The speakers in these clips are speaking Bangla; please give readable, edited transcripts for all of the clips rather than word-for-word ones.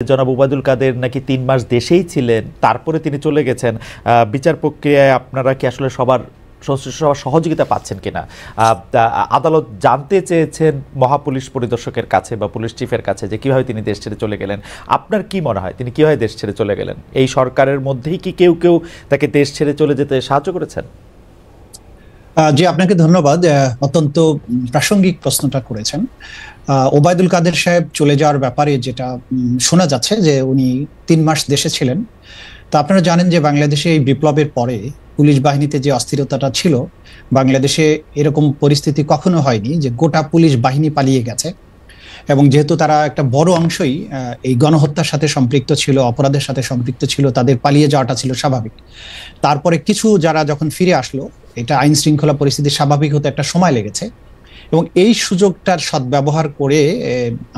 জনাব ওবায়দুল কাদের নাকি ৩ মাস দেশেই ছিলেন, তারপরে তিনি চলে গেছেন। বিচার প্রক্রিয়ায় আপনারা কি আসলে সবার সহযোগিতা পাচ্ছেন কিনা? আদালত জানতে চেয়েছেন মহাপুলিশ পরিদর্শকের কাছে বা পুলিশ চিফের কাছে যে কিভাবে তিনি দেশ ছেড়ে চলে গেলেন। আপনার কি মনে হয় তিনি কিভাবে দেশ ছেড়ে চলে গেলেন? এই সরকারের মধ্যেই কি কেউ কেউ তাকে দেশ ছেড়ে চলে যেতে সাহায্য করেছেন? জি, আপনাকে ধন্যবাদ। অত্যন্ত প্রাসঙ্গিক প্রশ্নটা করেছেন। ওবায়দুল কাদের সাহেব চলে যাওয়ার ব্যাপারে যেটা শোনা যাচ্ছে যে উনি ৩ মাস দেশে ছিলেন। তো আপনারা জানেন যে বাংলাদেশে এই বিপ্লবের পরে পুলিশ বাহিনীতে যে অস্থিরতাটা ছিল, বাংলাদেশে এরকম পরিস্থিতি কখনো হয়নি যে গোটা পুলিশ বাহিনী পালিয়ে গেছে। এবং যেহেতু তারা একটা বড় অংশই এই গণহত্যার সাথে সম্পৃক্ত ছিল, অপরাধের সাথে সম্পৃক্ত ছিল, তাদের পালিয়ে যাওয়াটা ছিল স্বাভাবিক। তারপরে কিছু যারা যখন ফিরে আসলো, এটা আইন শৃঙ্খলা পরিস্থিতি স্বাভাবিক হতে একটা সময় লেগেছে। এবং এই সুযোগটার সদ্ব্যবহার করে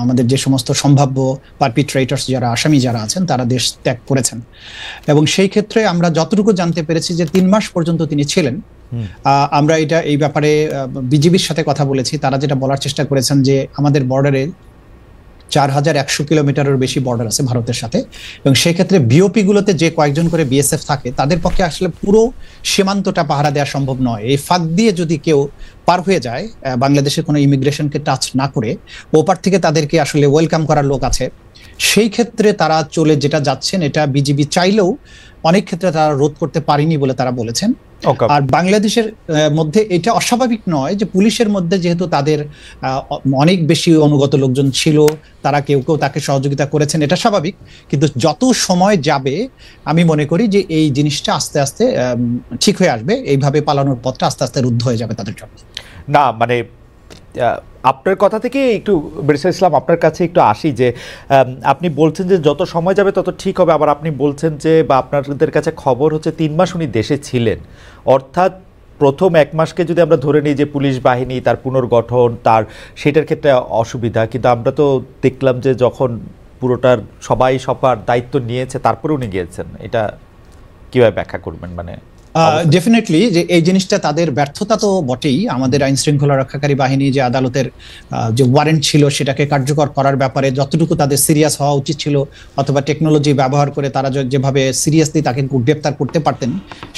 আমাদের যে সমস্ত সম্ভাব্য পারপিট্রেটরস যারা আসামি যারা আছেন তারা দেশ ত্যাগ করেছেন। এবং সেই ক্ষেত্রে আমরা যতটুকু জানতে পেরেছি যে ৩ মাস পর্যন্ত তিনি ছিলেন। আমরা এই ব্যাপারে বিজিবির সাথে কথা বলেছি। তারা যেটা বলার চেষ্টা করেছেন যে আমাদের বর্ডারে ৪,১০০ কিলোমিটারের বেশি বর্ডার আছে ভারতের সাথে, এবং সেই ক্ষেত্রে বিওপি গুলোতে যে কয়েকজন করে বিএসএফ থাকে তাদের পক্ষে আসলে পুরো সীমান্তটা পাহারা দেওয়া সম্ভব নয়। এই ফাঁক দিয়ে যদি কেউ পার হয়ে যায়, বাংলাদেশের কোনো ইমিগ্রেশনকে টাচ না করে, ওপার থেকে তাদেরকে আসলে ওয়েলকাম করার লোক আছে। সেই ক্ষেত্রে তারা চলে যেটা যাচ্ছেন, এটা বিজিবি চাইলেও অনেক ক্ষেত্রে তারা রোধ করতে পারেনি বলে তারা বলেছেন। আর বাংলাদেশের মধ্যে এটা অস্বাভাবিক নয় যে পুলিশের মধ্যে যেহেতু তাদের অনেক বেশি অনুগত লোকজন ছিল, তারা কেউ কেউ তাকে সহযোগিতা করেছেন, এটা স্বাভাবিক। কিন্তু যত সময় যাবে আমি মনে করি যে এই জিনিসটা আস্তে আস্তে ঠিক হয়ে আসবে। এইভাবে পালানোর পথটা আস্তে আস্তে রুদ্ধ হয়ে যাবে তাদের জন্য। না মানে আপনার কথা থেকে একটু ব্যারিস্টার ইসলাম আপনার কাছে একটু আসি যে আপনি বলছেন যে যত সময় যাবে তত ঠিক হবে, আবার আপনি বলছেন যে বা আপনাদের কাছে খবর হচ্ছে ৩ মাস উনি দেশে ছিলেন, অর্থাৎ প্রথম ১ মাসকে যদি আমরা ধরে নিই যে পুলিশ বাহিনী তার পুনর্গঠন তার সেটার ক্ষেত্রে অসুবিধা, কিন্তু আমরা তো দেখলাম যে যখন পুরোটার সবাই সবার দায়িত্ব নিয়েছে তারপরে উনি গিয়েছেন, এটা কিভাবে ব্যাখ্যা করবেন? মানে ডেফিনেটলি যে এই জিনিসটা তাদের ব্যর্থতা তো বটেই। আমাদের আইন শৃঙ্খলা রক্ষাকারী বাহিনী যে আদালতের যে ওয়ারেন্ট ছিল সেটাকে কার্যকর করার ব্যাপারে যতটুকু তাদের সিরিয়াস হওয়া উচিত ছিল, অথবা টেকনোলজি ব্যবহার করে তারা যেভাবে সিরিয়াসলি তাকে গ্রেপ্তার করতে পারতেন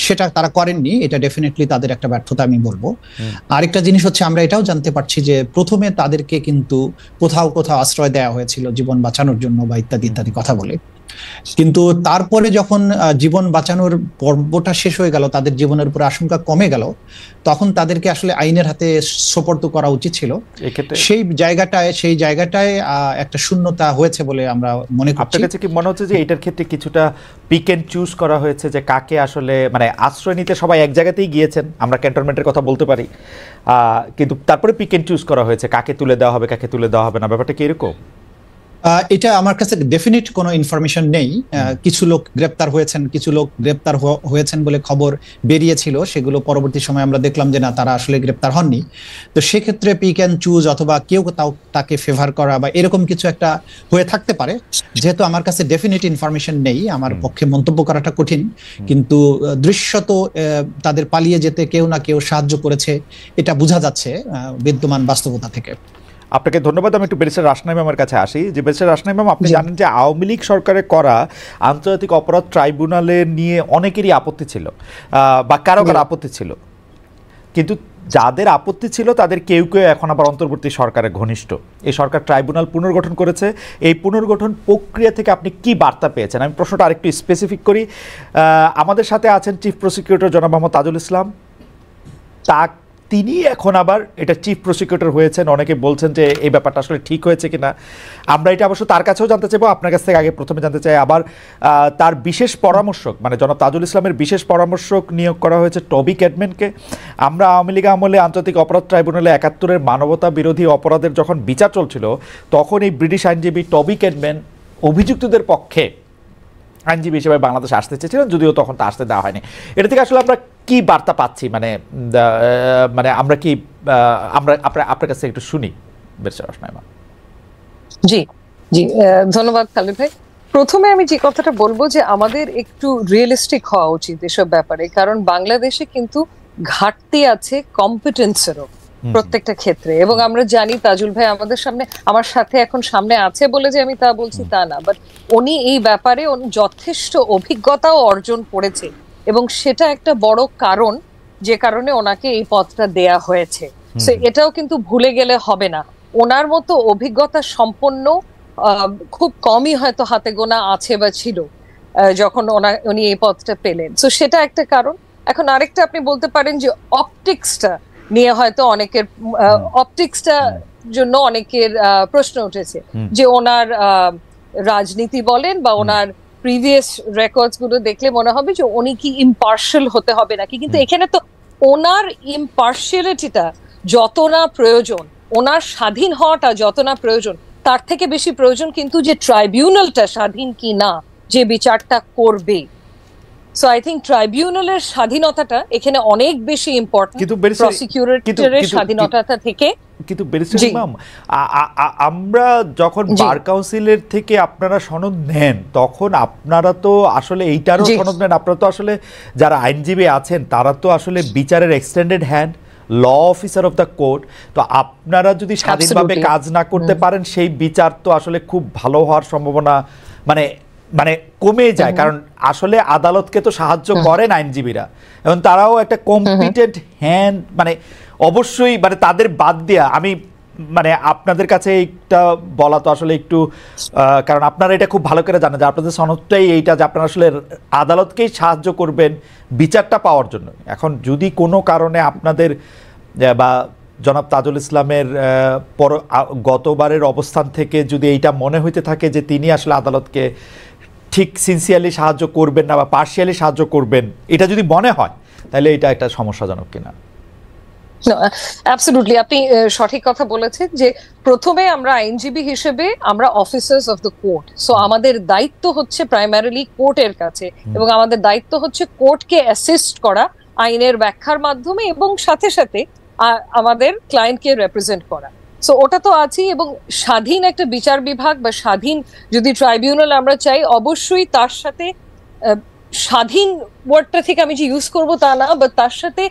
সেটা তারা করেননি। এটা ডেফিনেটলি তাদের একটা ব্যর্থতা আমি বলবো। আরেকটা জিনিস হচ্ছে আমরা এটাও জানতে পারছি যে প্রথমে তাদেরকে কিন্তু কোথাও কোথাও আশ্রয় দেওয়া হয়েছিল জীবন বাঁচানোর জন্য বা ইত্যাদি ইত্যাদি কথা বলে, কিন্তু তারপরে যখন জীবন বাঁচানোর পর্বটা শেষ হয়ে গেল, তাদের জীবনের উপর আশঙ্কা কমে গেল, তখন তাদেরকে আসলে আইনের হাতে সোপর্দ করা উচিত ছিল। সেই জায়গাটায় একটা শূন্যতা হয়েছে বলে আমরা মনে করছি। আপনার কাছে কি মনে হচ্ছে যে এটার ক্ষেত্রে কিছুটা পিক এন্ড চুজ করা হয়েছে, যে কাকে আসলে মানে আশ্রয় নিতে সবাই এক জায়গাতেই গিয়েছেন, আমরা ক্যান্টনমেন্টের কথা বলতে পারি, কিন্তু তারপরে পিক এন্ড চুজ করা হয়েছে কাকে তুলে দেওয়া হবে কাকে তুলে দেওয়া হবে না, ব্যাপারটা কি এরকম? এটা আমার কাছে ডেফিনিট কোনো ইনফরমেশন নেই। কিছু লোক গ্রেপ্তার হয়েছেন, কিছু লোক গ্রেপ্তার হয়েছেন বলে খবর বেরিয়েছিল, সেগুলো পরবর্তী সময় আমরা দেখলাম যে না, তারা আসলে গ্রেপ্তার হননি। তো সেক্ষেত্রে পিক অ্যান্ড চুজ অথবা কেউ তাকে ফেভার করা বা এরকম কিছু একটা হয়ে থাকতে পারে। যেহেতু আমার কাছে ডেফিনিট ইনফরমেশন নেই, আমার পক্ষে মন্তব্য করাটা কঠিন, কিন্তু দৃশ্যত তাদের পালিয়ে যেতে কেউ না কেউ সাহায্য করেছে, এটা বোঝা যাচ্ছে বিদ্যমান বাস্তবতা থেকে। আপনাকে ধন্যবাদ। আমি একটু ব্যারিস্টার রাসনা ম্যামের কাছে আসি। যে ব্যারিস্টার রাসনা ম্যাম, আপনি জানেন যে আওয়ামী লীগ সরকারের করা আন্তর্জাতিক অপরাধ ট্রাইব্যুনালে নিয়ে অনেকেরই আপত্তি ছিল বা কারো কারো আপত্তি ছিল, কিন্তু যাদের আপত্তি ছিল তাদের কেউ কেউ এখন আবার অন্তর্বর্তী সরকারের ঘনিষ্ঠ। এই সরকার ট্রাইব্যুনাল পুনর্গঠন করেছে। এই পুনর্গঠন প্রক্রিয়া থেকে আপনি কি বার্তা পেয়েছেন? আমি প্রশ্নটা আরেকটু স্পেসিফিক করি। আমাদের সাথে আছেন চিফ প্রসিকিউটর জনাব মোহাম্মদ তাজুল ইসলাম। তিনি এখন আবার এটা চিফ প্রসিকিউটর হয়েছেন। অনেকে বলছেন যে এই ব্যাপারটা আসলে ঠিক হয়েছে কিনা, আমরা এটা অবশ্য তার কাছেও জানতে চাইবো, আপনার কাছ থেকে আগে প্রথমে জানতে চাই। আবার তার বিশেষ পরামর্শক মানে জনাব তাজুল ইসলামের বিশেষ পরামর্শক নিয়োগ করা হয়েছে টবি ক্যাডম্যানকে। আমরা আওয়ামী লীগ আমলে আন্তর্জাতিক অপরাধ ট্রাইব্যুনালে ৭১-এর মানবতা বিরোধী অপরাধের যখন বিচার চলছিল, তখন এই ব্রিটিশ আইনজীবী টবি ক্যাডম্যান অভিযুক্তদের পক্ষে আইনজীবী হিসেবে বাংলাদেশে আসতে চেয়েছিলেন, যদিও তখন তা আসতে দেওয়া হয়নি। এটা থেকে আসলে আমরা কি বার্তা পাচ্ছি, মানে আমরা কি আপনার কাছে একটু শুনি ব্যারিস্টার রাসনা ম্যাম। জি জি, ধন্যবাদ খালিদ ভাই। প্রথমে আমি যে কথাটা বলবো যে আমাদের একটু রিয়েলিস্টিক হওয়া উচিত এসব ব্যাপারে, কারণ বাংলাদেশে কিন্তু ঘাটতি আছে কম্পিটেন্সেরও। প্রত্যেকটা ক্ষেত্রে। এবং আমরা জানি তাজুল ভাই আমাদের সামনে, আমার সাথে এখন সামনে আছে বলে যে আমি তা বলছি তা না, বাট উনি এই ব্যাপারে যথেষ্ট অভিজ্ঞতাও অর্জন করেছে এবং সেটা একটা বড় কারণ যে কারণে ওনাকে এই পদটা দেয়া হয়েছে। এটাও কিন্তু ভুলে গেলে হবে না। ওনার মতো অভিজ্ঞতা সম্পন্ন খুব কমই হয়তো হাতে গোনা আছে বা ছিল যখন উনি এই পদটা পেলেন। তো সেটা একটা কারণ। এখন আরেকটা আপনি বলতে পারেন যে অপটিক্সটা নিয়ে হয়তো অনেকের অপটিক্সটা জন্য অনেকের প্রশ্ন উঠেছে যে ওনার রাজনীতি বলেন বা ওনার প্রিভিয়াস রেকর্ডস গুলো দেখলে মনে হবে যে উনি কি ইম্পার্শিয়াল হতে হবে নাকি, কিন্তু এখানে তো ওনার ইম্পার্শিয়ালিটিটা যত না প্রয়োজন, ওনার স্বাধীন হওয়াটা যত না প্রয়োজন, তার থেকে বেশি প্রয়োজন কিন্তু যে ট্রাইব্যুনালটা স্বাধীন কি না, যে বিচারটা করবে। সো আই থিংক ট্রাইব্যুনালের স্বাধীনতাটা এখানে অনেক বেশি ইম্পর্টেন্ট প্রসিকিউটরের স্বাধীনতা থেকে। কিন্তু ব্যারিস্টার ইমাম, আমরা যখন বার কাউন্সিলের থেকে আপনারা সনদ নেন তখন আপনারা তো আসলে এইটারও সনদ নেন, আপনারা তো আসলে যারা আইনজীবী আছেন তারা তো আসলে বিচারের extended hand, law officer of the court. তো আপনারা যদি স্বাধীনভাবে কাজ না করতে পারেন সেই বিচার তো আসলে খুব ভালো হওয়ার সম্ভাবনা মানে মানে কমে যায়, কারণ আসলে আদালতকে তো সাহায্য করেন আইনজীবীরা এবং তারাও একটা কম্পিটেন্ট হ্যান্ড, মানে অবশ্যই মানে তাদের বাদ দিয়া আমি মানে আপনাদের কাছে এইটা বলা তো আসলে একটু, কারণ আপনারা এটা খুব ভালো করে জানেন যে আপনাদের সনদটাই এইটা যে আপনারা আসলে আদালতকেই সাহায্য করবেন বিচারটা পাওয়ার জন্য। এখন যদি কোনো কারণে আপনাদের বা জনাব তাজুল ইসলামের গতবারের অবস্থান থেকে যদি এইটা মনে হইতে থাকে যে তিনি আসলে আদালতকে ঠিক সিনসিয়ারলি সাহায্য করবেন না বা পার্শিয়ালি সাহায্য করবেন, এটা যদি মনে হয় তাহলে এটা একটা সমস্যাজনক কিনা? অ্যাবসলিউটলি, আপনি সঠিক কথা বলেছেন যে প্রথমে আমরা আইনজীবী হিসেবে আমরা officers of the court, so আমাদের দায়িত্ব হচ্ছে প্রাইমারিলি কোর্টের কাছে এবং আমাদের দায়িত্ব হচ্ছে কোর্টকে অ্যাসিস্ট করা আইনের ব্যাখ্যার মাধ্যমে এবং সাথে সাথে আমাদের ক্লায়েন্টকে রিপ্রেজেন্ট করা। সো ওটা তো আছেই, এবং স্বাধীন একটা বিচার বিভাগ বা স্বাধীন যদি ট্রাইব্যুনাল আমরা চাই, অবশ্যই তার সাথে স্বাধীন ওয়ার্ডটা থেকে আমি যে ইউজ করবো তা না, বাট তার সাথে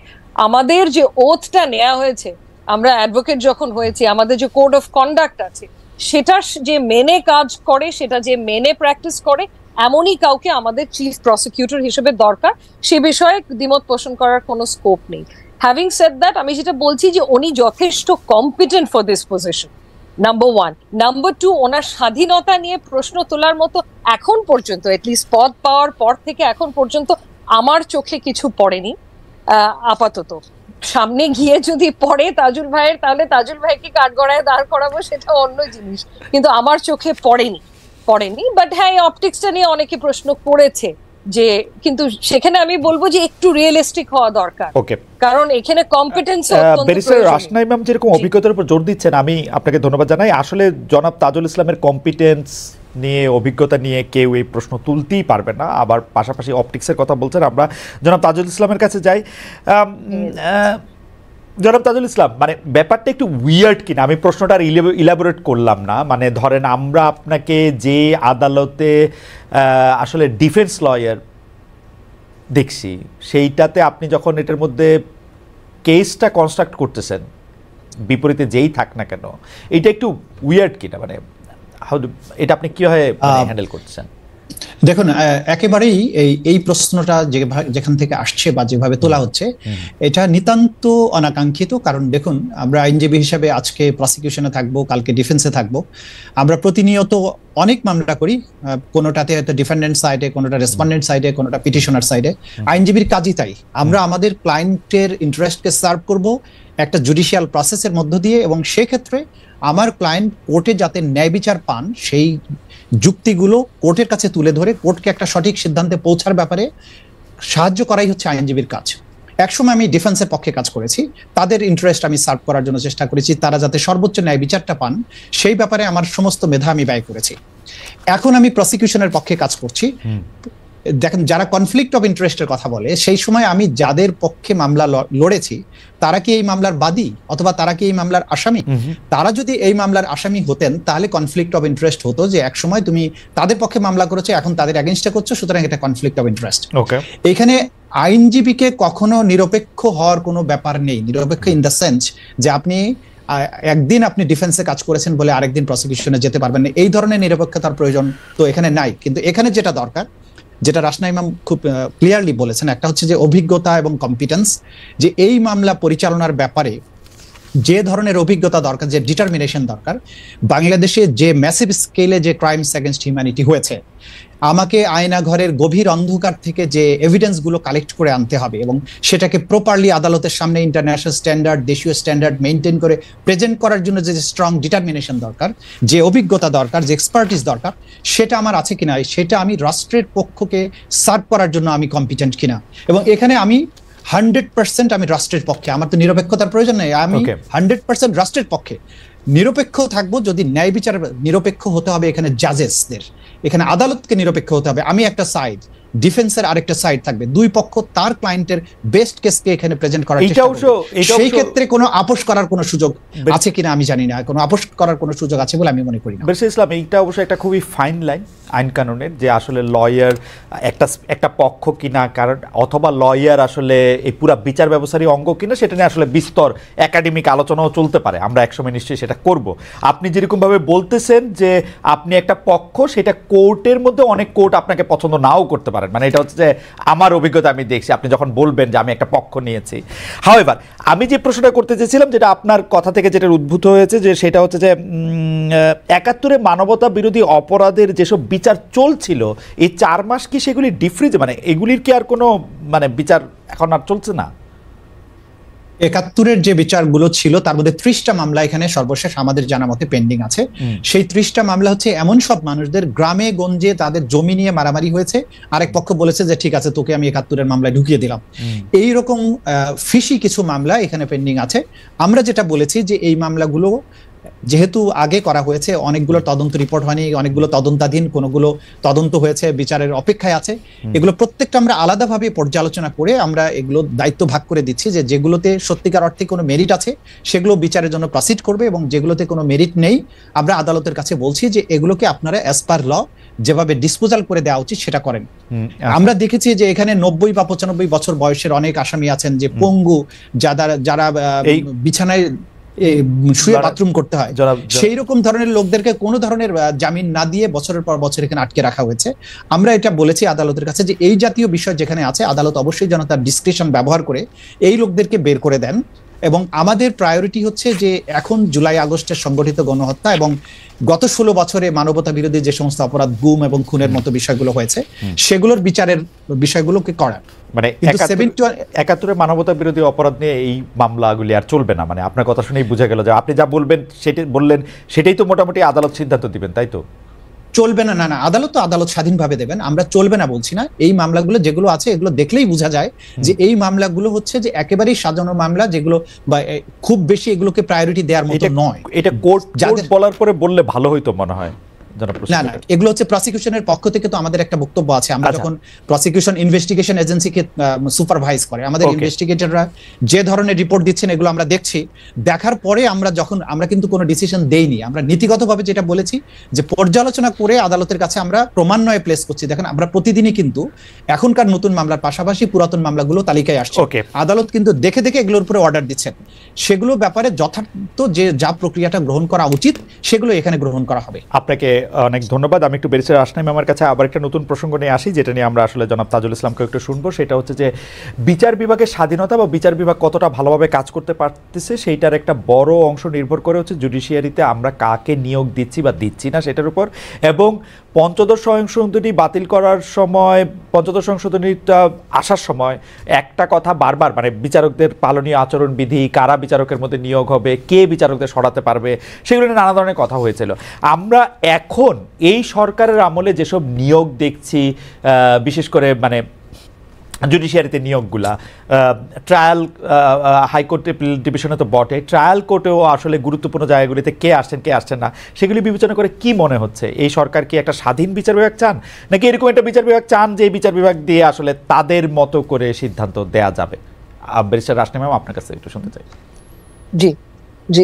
আমাদের যে ওথটা নেওয়া হয়েছে, আমরা অ্যাডভোকেট যখন হয়েছি, আমাদের যে কোড অফ কন্ডাক্ট আছে সেটা যে মেনে কাজ করে, সেটা যে মেনে প্র্যাকটিস করে, এমনই কাউকে আমাদের চিফ প্রসিকিউটর হিসেবে দরকার। সে বিষয়ে দ্বিমত পোষণ করার কোনো স্কোপ নেই। হ্যাভিং সেড দ্যাট, আমি যেটা বলছি যে উনি যথেষ্ট competent for this position, number one. Number two, ওনার স্বাধীনতা নিয়ে প্রশ্ন তোলার মতো এখন পর্যন্ত, এটলিস্ট পদ পাওয়ার পর থেকে এখন পর্যন্ত আমার চোখে কিছু পড়েনি। আপাতত সামনে গিয়ে যদি পড়ে তাজুল ভাইয়ের, তাহলে তাজুল ভাইকে কাঠগড়ায় দাঁড় করাবো, সেটা অন্য জিনিস, কিন্তু আমার চোখে পড়েনি। বাট হ্যাঁ, অপটিক্সটা নিয়ে অনেকে প্রশ্ন করেছে যে, কিন্তু সেখানে আমি বলবো যে একটু রিয়েলিস্টিক হওয়া দরকার, কারণ এখানে কম্পিটেন্স ব্যারিস্টার রাশনা ইমাম যেরকম অভিজ্ঞতার উপর জোর দিচ্ছেন, আমি আপনাকে ধন্যবাদ জানাই। আসলে জনাব তাজুল ইসলামের কম্পিটেন্স নিয়ে, অভিজ্ঞতা নিয়ে কেউ এই প্রশ্ন তুলতেই পারবে না। আবার পাশাপাশি অপটিক্সের কথা বলছেন, আমরা জনাব তাজুল ইসলামের কাছে যাই। জনাব তাজুল ইসলাম, মানে ব্যাপারটা একটু উইয়ার্ড কিনা, আমি প্রশ্নটা আর ইলাবোরেট করলাম না। মানে ধরেন আমরা আপনাকে যে আদালতে আসলে ডিফেন্স লয়ার দেখছি, সেইটাতে আপনি যখন এটার মধ্যে কেসটা কনস্ট্রাক্ট করতেছেন, বিপরীতে যেই থাক না কেন, এটা একটু উইয়ার্ড কিনা, মানে এটা আপনি কিভাবে হ্যান্ডেল করতেছেন? দেখুন, একেবারেই এই প্রশ্নটা যেখান থেকে আসছে বা যেভাবে তোলা হচ্ছে, এটা নিতান্ত অনাকাঙ্ক্ষিত। কারণ দেখুন, আমরা আইনজীবী হিসেবে আজকে প্রসিকিউশনে থাকবো, কালকে ডিফেন্সে থাকবো। আমরা প্রতিনিয়ত অনেক মামলা করি, কোনোটাতে হয়তো ডিফেন্ডেন্ট সাইডে, কোনোটা রেসপন্ডেন্ট সাইডে, কোনোটা পিটিশনার সাইডে। আইনজীবীর কাজই তাই, আমরা আমাদের ক্লায়েন্টের ইন্টারেস্টকে সার্ভ করব একটা জুডিশিয়াল প্রসেসের মধ্য দিয়ে, এবং সেক্ষেত্রে আমার ক্লায়েন্ট কোর্টে যাতে ন্যায় বিচার পান, সেই যুক্তিগুলো কোর্টের কাছে তুলে ধরে কোর্টকে একটা সঠিক সিদ্ধান্তে পৌঁছার ব্যাপারে সাহায্য করাই হচ্ছে আইনজীবীর কাজ। একসময় আমি ডিফেন্সের পক্ষে কাজ করেছি, তাদের ইন্টারেস্ট আমি সার্ভ করার জন্য চেষ্টা করেছি, তারা যাতে সর্বোচ্চ ন্যায় বিচারটা পান সেই ব্যাপারে আমার সমস্ত মেধা আমি ব্যয় করেছি। এখন আমি প্রসিকিউশনের পক্ষে কাজ করছি। দেখেন, যারা কনফ্লিক্ট অফ ইন্টারেস্টের কথা বলে, সেই সময় আমি যাদের পক্ষে মামলা লড়েছি তারা কি এই মামলার বাদী অথবা তারা কি এই মামলার আসামি? তারা যদি এই মামলার আসামি হতেন তাহলে কনফ্লিক্ট অফ ইন্টারেস্ট হতো, যে এক সময় তুমি তাদের পক্ষে মামলা করেছো, এখন তাদের এগেইনস্টে করছো, সুতরাং এটা কনফ্লিক্ট অফ ইন্টারেস্ট। এখানে আইনজীবীকে কখনো নিরপেক্ষ হওয়ার কোনো ব্যাপার নেই। নিরপেক্ষ ইন দ্য সেন্স যে আপনি একদিন আপনি ডিফেন্সে কাজ করেছেন বলে আরেকদিন প্রসিকিউশনে যেতে পারবেন না, এই ধরনের নিরপেক্ষতার প্রয়োজন তো এখানে নাই। কিন্তু এখানে যেটা দরকার, যেটা রাসনা ইমাম খুব ক্লিয়ারলি বলেছেন, একটা হচ্ছে যে অভিজ্ঞতা এবং কম্পিটেন্স, যে এই মামলা পরিচালনার ব্যাপারে যে ধরনের অভিজ্ঞতা দরকার, যে ডিটারমিনেশন দরকার। বাংলাদেশে যে ম্যাসিভ স্কেলে যে ক্রাইমস এগেনস্ট হিউম্যানিটি হয়েছে, আমাকে আয়নাঘরের গভীর অন্ধকার থেকে যে এভিডেন্সগুলো কালেক্ট করে আনতে হবে এবং সেটাকে প্রপারলি আদালতের সামনে ইন্টারন্যাশনাল স্ট্যান্ডার্ড, দেশীয় স্ট্যান্ডার্ড মেনটেন করে প্রেজেন্ট করার জন্য যে স্ট্রং ডিটারমিনেশন দরকার, যে অভিজ্ঞতা দরকার, যে এক্সপার্টিস দরকার, সেটা আমার আছে কিনা, সেটা আমি রাষ্ট্রের পক্ষকে সার্ভ করার জন্য আমি কম্পিটেন্ট কিনা। এবং এখানে আমি 100% আমি রাষ্ট্রের পক্ষে, আমার তো নিরপেক্ষতার প্রয়োজন নেই, আমি 100% রাষ্ট্রের পক্ষে। নিরপেক্ষ থাকবো যদি ন্যায় বিচার নিরপেক্ষ হতে হবে, এখানে জাজেসদের, এখানে আদালতকে নিরপেক্ষ হতে হবে। আমি একটা সাইড, ডিফেন্সের আরেকটা সাইড থাকবে, দুই পক্ষ তার ক্লায়েন্টের বেস্ট কেসকে এখানে প্রেজেন্ট করার চেষ্টা করবে। সেই ক্ষেত্রে কোনো আপোষ করার কোনো সুযোগ আছে কিনা আমি জানি না, কোনো আপোষ করার কোনো সুযোগ আছে বলে আমি মনে করি না। বেশি ইসলাম, এইটা অবশ্যই একটা খুবই ফাইন লাইন আইন কানুনের, যে আসলে লয়ার একটা পক্ষ কিনা, কারণ অথবা লয়ার আসলে এই পুরা বিচার ব্যবস্থারই অঙ্গ কিনা, সেটা নিয়ে আসলে বিস্তর একাডেমিক আলোচনাও চলতে পারে, আমরা একসময় নিশ্চয়ই সেটা করব। আপনি যেরকমভাবে বলতেছেন যে আপনি একটা পক্ষ, সেটা কোর্টের মধ্যে অনেক কোর্ট আপনাকে পছন্দ নাও করতে পারে, মানে এটা হচ্ছে যে আমার অভিজ্ঞতা আমি দেখছি আপনি যখন বলবেন যে আমি একটা পক্ষ নিয়েছি। হাওয়েভার, আমি যে প্রশ্নটা করতে চেয়েছিলাম, যেটা আপনার কথা থেকে যেটা উদ্ভূত হয়েছে, যে সেটা হচ্ছে যে ৭১-এ মানবতা বিরোধী অপরাধের যেসব বিচার চলছিল এই ৪ মাস কি সেগুলি ডিফ্রিজ, মানে এগুলির কি আর কোনো মানে বিচার এখন আর চলছে না? ৭১-এর যে বিচারগুলো ছিল তার মধ্যে ৩০টা মামলা এখানে সর্বশেষ আমাদের জানা মতে পেন্ডিং আছে। সেই ৩০টা মামলা হচ্ছে এমন সব মানুষদের গ্রামে গঞ্জে তাদের জমি নিয়ে মারামারি হয়েছে, আরেক পক্ষ বলেছে যে ঠিক আছে তোকে আমি ৭১-এর মামলায় ঢুকিয়ে দিলাম। এইরকম ফিশি কিছু মামলা এখানে পেন্ডিং আছে। আমরা যেটা বলেছি যে এই মামলাগুলো যেহেতু আগে করা হয়েছে, অনেকগুলো তদন্ত রিপোর্ট হয়নি, অনেকগুলো তদন্তাধীন, কোনগুলো তদন্ত হয়েছে, বিচারের অপেক্ষায় আছে, এগুলো প্রত্যেকটা আমরা আলাদাভাবে পর্যালোচনা করে আমরা এগুলো দায়িত্ব ভাগ করে দিচ্ছি, যে যেগুলোতে সত্যিকার অর্থে কোনো মেরিট আছে সেগুলো বিচারের জন্য প্রসিড করবে, এবং যেগুলোতে কোনো মেরিট নেই আমরা আদালতের কাছে বলছি যে এগুলোকে আপনারা অ্যাজ পার ল যেভাবে ডিসপোজাল করে দেওয়া উচিত সেটা করেন। আমরা দেখেছি যে এখানে ৯০ বা ৯৫ বছর বয়সের অনেক আসামি আছেন যে পঙ্গু, যারা বিছানায় শুয়ে বাথরুম করতে হয়, সেই রকম ধরনের লোকদেরকে কোনো ধরনের জামিন না দিয়ে বছরের পর বছর এখানে আটকে রাখা হয়েছে। আমরা এটা বলেছি আদালতের কাছে যে এই জাতীয় বিষয় যেখানে আছে, আদালত অবশ্যই যেন তার ডিসক্রিশন ব্যবহার করে এই লোকদেরকে বের করে দেন। এবং আমাদের প্রায়োরিটি হচ্ছে যে এখন জুলাই আগস্টের সংগঠিত গণহত্যা এবং গত ১৬ বছরে মানবতা বিরোধী যে সমস্ত অপরাধ, গুম এবং খুনের মতো বিষয়গুলো হয়েছে, সেগুলোর বিচারের বিষয়গুলোকে করা। মানে ৭১-এর মানবতা বিরোধী অপরাধ নিয়ে এই মামলাগুলি আর চলবে না, মানে আপনার কথা শুনেই বোঝা গেল যে আপনি যা বলবেন সেটাই তো মোটামুটি আদালত সিদ্ধান্ত দিবেন, তাই তো? চলবে না, না আদালত তো আদালত স্বাধীনভাবে দেবেন, আমরা চলবে না বলছি না। এই মামলাগুলো যেগুলো আছে এগুলো দেখলেই বোঝা যায় যে এই মামলাগুলো হচ্ছে যে একেবারেই সাজানো মামলা, যেগুলো খুব বেশি এগুলোকে প্রায়োরিটি দেওয়ার মতো নয়। এটা কোর্ট বলার পরে বললে ভালো হইতো মনে হয়। না না, এগুলো হচ্ছে প্রসিকিউশনের পক্ষ থেকে তো আমাদের একটা বক্তব্য আছে। আমরা যখন প্রসিকিউশন ইনভেস্টিগেশন এজেন্সিকে সুপারভাইজ করে, আমাদের ইনভেস্টিগেটররা যে ধরনের রিপোর্ট দিচ্ছেন এগুলো আমরা দেখছি, দেখার পরে আমরা কিন্তু কোনো ডিসিশন দেইনি। আমরা নীতিগতভাবে যেটা বলেছি যে পর্যালোচনা করে আদালতের কাছে আমরা প্রমাণনয়ে প্লেস করছি। দেখেন আমরা প্রতিদিনই কিন্তু এখনকার নতুন মামলার পাশাপাশি পুরাতন মামলাগুলো তালিকায় আসছে, আদালত কিন্তু দেখে দেখে এগুলোর উপরে অর্ডার দিচ্ছেন। সেগুলো ব্যাপারে যথার্থ যে যা প্রক্রিয়াটা গ্রহণ করা উচিত সেগুলো এখানে গ্রহণ করা হবে। আপনাকে অনেক ধন্যবাদ। আমি একটু ব্যারিস্টার রাসনা ইমামের কাছে আবার একটা নতুন প্রসঙ্গ নিয়ে আসি, যেটা নিয়ে আমরা আসলে জনাব তাজুল ইসলামকে একটু শুনবো। সেটা হচ্ছে যে বিচার বিভাগের স্বাধীনতা বা বিচার বিভাগ কতটা ভালোভাবে কাজ করতে পারতেছে, সেইটার একটা বড় অংশ নির্ভর করে হচ্ছে জুডিশিয়ারিতে আমরা কাকে নিয়োগ দিচ্ছি বা দিচ্ছি না সেটার উপর। এবং পঞ্চদশ সংশোধনী বাতিল করার সময়, পঞ্চদশ সংশোধনীটা আসার সময় একটা কথা বারবার, মানে বিচারকদের পালনীয় আচরণবিধি, কারা বিচারকের মধ্যে নিয়োগ হবে, কে বিচারকদের সরাতে পারবে, সেগুলো নিয়ে নানা ধরনের কথা হয়েছিল। আমরা এখন এই সরকারের আমলে যেসব নিয়োগ দেখছি, বিশেষ করে মানে জুডিশিয়ারিতে নিয়োগগুলা, ট্রায়াল হাইকোর্ট ডিভিশনে তো বটে, ট্রায়াল কোর্টেও আসলে গুরুত্বপূর্ণ জায়গাগুলিতে কে আসছেন না, সেগুলি বিবেচনা করে কি মনে হচ্ছে এই সরকার কি একটা স্বাধীন বিচার বিভাগ চান, নাকি এরকম একটা বিচার বিভাগ চান যে এই বিচার বিভাগ দিয়ে আসলে তাদের মতো করে সিদ্ধান্ত দেয়া যাবে? ব্যারিস্টার রাসনা ইমাম, আপনার কাছে একটু শুনতে চাই। জি জি,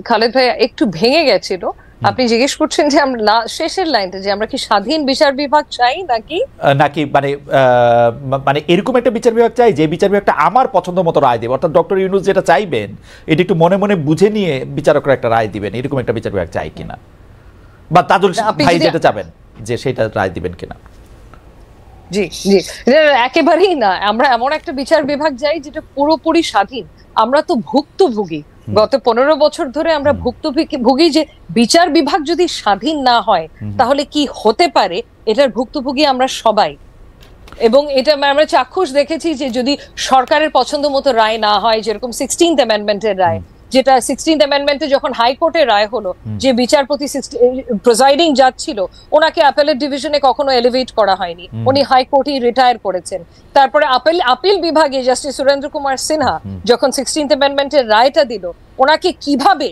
খালেদ ভাই একটু ভেঙে গেছিল। আপনি জিজ্ঞেস করছেন যে আমরা শেষের লাইনটা যে আমরা কি স্বাধীন বিচার বিভাগ চাই নাকি মানে মানে এরকম একটা বিচার বিভাগ চাই যে বিচার বিভাগটা আমার পছন্দ মতো রায় দেবে, অর্থাৎ ডক্টর ইউনূস যেটা চাইবেন এটা একটু মনে মনে বুঝে নিয়ে বিচারকরা একটা রায় দিবেন, এরকম একটা বিচার বিভাগ চাই কিনা, বা তাজুল ভাই যেটা চাবেন যে সেটা রায় দিবেন কিনা? জি জি, একেবারেই না। আমরা এমন একটা বিচার বিভাগ চাই যেটা পুরোপুরি স্বাধীন। আমরা তো ভুক্তভোগী, গত 15 বছর ধরে আমরা ভুক্তভোগী। যে বিচার বিভাগ যদি স্বাধীন না হয় তাহলে কি হতে পারে, এটার ভুক্তভোগী আমরা সবাই। এবং এটা আমরা চাক্ষুষ দেখেছি যে যদি সরকারের পছন্দ মতো রায় না হয়, যেরকম 16th অ্যামেন্ডমেন্টের রায়, যেটা 16th অ্যামেন্ডমেন্টে যখন হাইকোর্টের রায় হলো যে বিচারপতি প্রিসাইডিং জাজ ছিল ওনাকে অ্যাপেলেট ডিভিশনে কখনো এলিভেট করা হয়নি, উনি হাইকোর্টেই রিটায়ার করেছেন। তারপরে আপিল বিভাগে জাস্টিস সুরেন্দ্র কুমার সিনহা যখন 16th অ্যামেন্ডমেন্টের রায়টা দিল, ওনাকে কিভাবে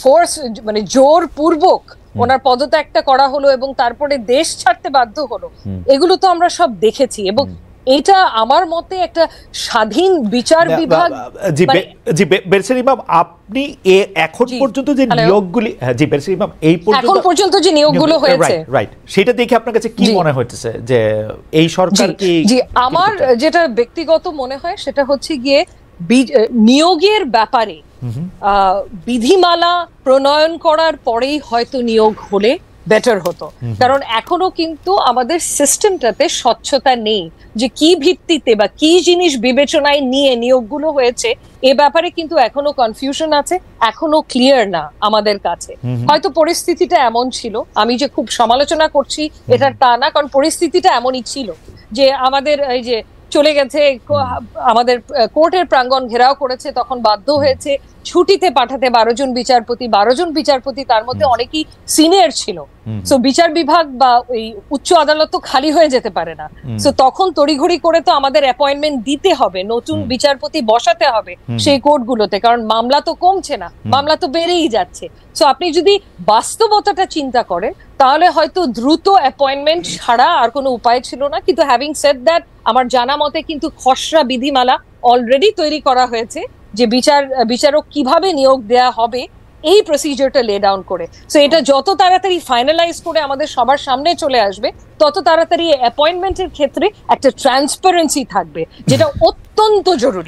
ফোর্স মানে জোর পূর্বক ওনার পদত্যাগটা করা হলো এবং তারপরে দেশ ছাড়তে বাধ্য হলো, এগুলো তো আমরা সব দেখেছি। এবং এটা আমার মতে একটা স্বাধীন বিচার বিভাগ। জি বেরসের ইমাম, আপনি এখন পর্যন্ত যে নিয়োগগুলি, জি বেরসের ইমাম, এই এখন পর্যন্ত যে নিয়োগগুলো হয়েছে, রাইট, সেটা দেখে আপনার কাছে কি মনে হচ্ছে যে এই সরকার কি? জি, আমার যেটা ব্যক্তিগত মনে হয় সেটা হচ্ছে গিয়ে নিয়োগের ব্যাপারে বিধিমালা প্রণয়ন করার পরেই হয়তো নিয়োগ হলে বেটার হতো। কারণ এখনো কিন্তু আমাদের সিস্টেমটাতে স্বচ্ছতা নেই যে কি ভিত্তিতে বা কি জিনিস বিবেচনায় নিয়ে নিয়োগগুলো হয়েছে, এ ব্যাপারে কিন্তু এখনো কনফিউশন আছে, এখনো ক্লিয়ার না আমাদের কাছে। হয়তো পরিস্থিতিটা এমন ছিল, আমি যে খুব সমালোচনা করছি এটা তা না, কারণ পরিস্থিতিটা এমনই ছিল যে আমাদের এই যে চলে গেছে, আমাদের কোর্টের প্রাঙ্গণ ঘেরাও করেছে, তখন বাধ্য হয়েছে ছুটিতে পাঠাতে 12 জন বিচারপতি। 12 জন বিচারপতি, তার মধ্যে অনেকেই সিনিয়র ছিল। সো বিচার বিভাগ বা ওই উচ্চ আদালত তো খালি হয়ে যেতে পারে না। সো তখন তড়িঘড়ি করে তো আমাদের অ্যাপয়েন্টমেন্ট দিতে হবে, নতুন বিচারপতি বসাতে হবে সেই কোর্টগুলোতে, কারণ মামলা তো কমছে না, মামলা তো বেড়েই যাচ্ছে। সো আপনি যদি বাস্তবতাটা চিন্তা করেন তাহলে হয়তো দ্রুত অ্যাপয়েন্টমেন্ট ছাড়া আর কোনো উপায় ছিল না। কিন্তু হ্যাভিং সেড দ্যাট, আমার জানা মতে কিন্তু খসড়া বিধিমালা অলরেডি তৈরি করা হয়েছে যে বিচারক কিভাবে নিয়োগ দেয়া হবে এই প্রসিজারটা লে ডাউন করে। সো এটা যত তাড়াতাড়ি ফাইনালাইজ করে আমাদের সবার সামনে চলে আসবে, তত তাড়াতাড়ি অ্যাপয়েন্টমেন্টের ক্ষেত্রে একটা ট্রান্সপারেন্সি থাকবে, যেটা অত্যন্ত জরুরি।